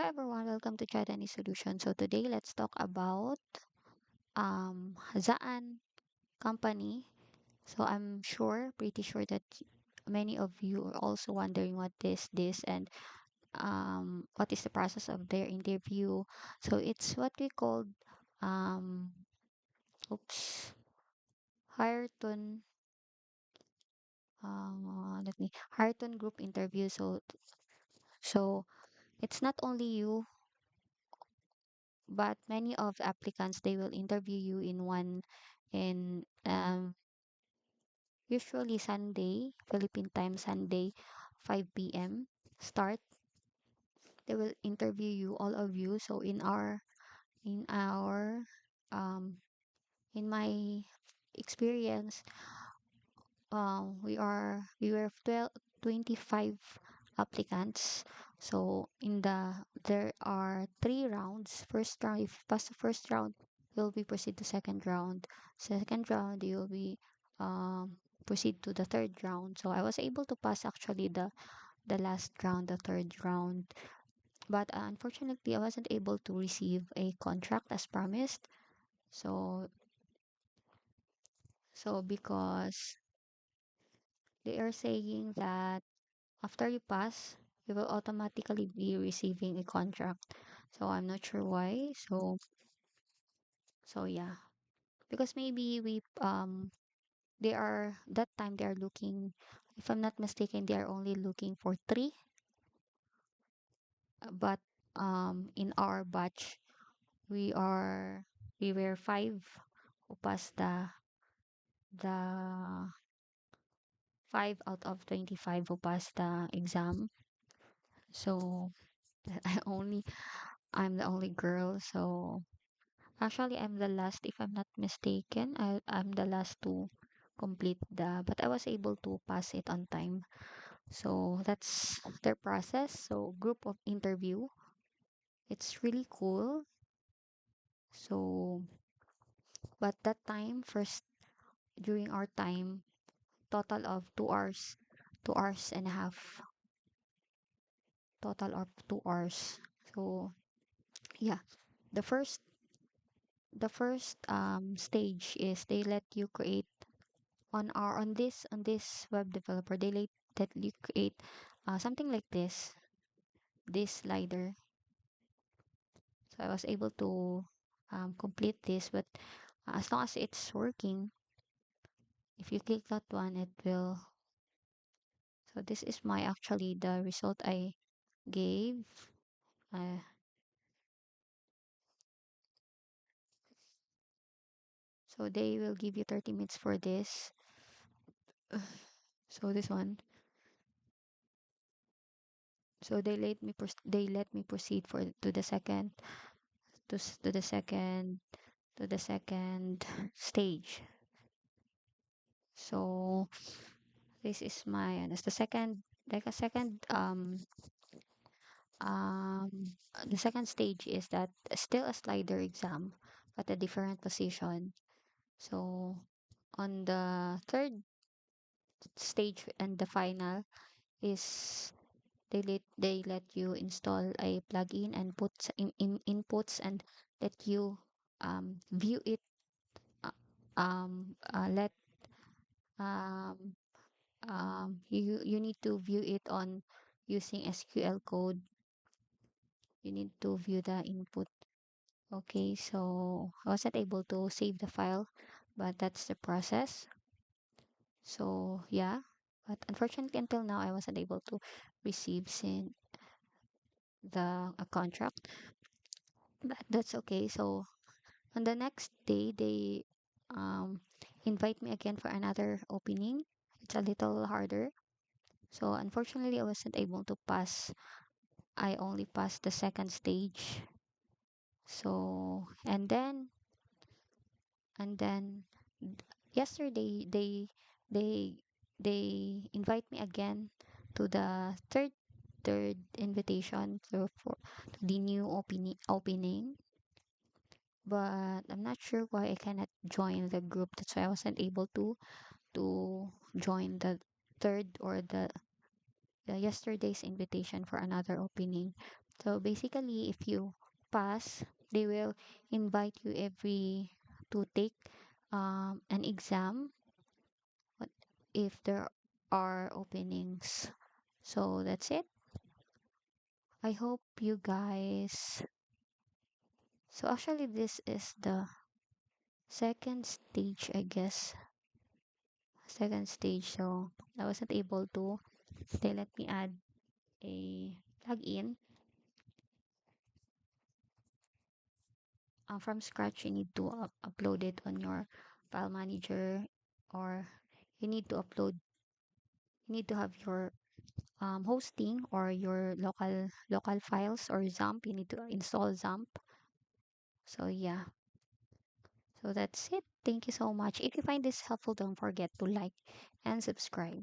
Hello everyone, welcome to Chat Any Solution. So today let's talk about Zaan company. So I'm pretty sure that many of you are also wondering what is this and what is the process of their interview. So it's what we call um oops Hireton let me Hireton group interview. So it's not only you but many of the applicants they will interview you in one in usually Sunday, Philippine time Sunday, 5 p.m. start. They will interview you, all of you. So in our um in my experience, we were 25 applicants. So there are three rounds. First round, if you pass the first round, you'll be proceed to second round. Second round, you'll be um proceed to the third round. So I was able to pass actually the last round, the third round. But unfortunately, I wasn't able to receive a contract as promised. So because they are saying that after you pass, you will automatically be receiving a contract. So I'm not sure why. So yeah, because maybe they are that time they are looking, if I'm not mistaken, they are only looking for three. But in our batch, we are we were five who passed the 5 out of 25 who passed the exam. So I'm the only girl. So actually, I'm the last, if I'm not mistaken. I'm the last to complete but I was able to pass it on time. So that's their process. So group of interview, it's really cool. So, but that time, first, during our time, total of 2 hours, 2 hours and a half, total of 2 hours. So, yeah, the first, stage is they let you create on this web developer that you create something like this slider. So I was able to complete this, but as long as it's working, if you click that one, it will. So this is my actually the result I gave. uh, so they will give you 30 minutes for this. So this one, so they let me proceed for to the second to the second stage. So this is my that's the second like a second the second stage is that still a slider exam but a different position. So on the third stage and the final is they let you install a plugin and put in inputs and let you view it uh, let um you need to view it on using SQL code. You need to view the input. Okay, so I wasn't able to save the file, but that's the process. So yeah, but unfortunately until now I wasn't able to receive the a contract. But that's okay. So on the next day they um invite me again for another opening. It's a little harder. So unfortunately I wasn't able to pass. I only passed the second stage. So and then yesterday they they invite me again to the third invitation to the new opening, but I'm not sure why I cannot join the group. That's why I wasn't able to join the third or the yesterday's invitation for another opening. So basically, if you pass, they will invite you every to take an exam what- if there are openings. So that's it. I hope you guys. So actually, this is the second stage, I guess. Second stage. So I wasn't able to. They let me add a plugin. From scratch, you need to upload it on your file manager, or you need to upload. You need to have your hosting or your local files or XAMPP. You need to install XAMPP. So yeah. So that's it. Thank you so much. If you find this helpful, don't forget to like and subscribe.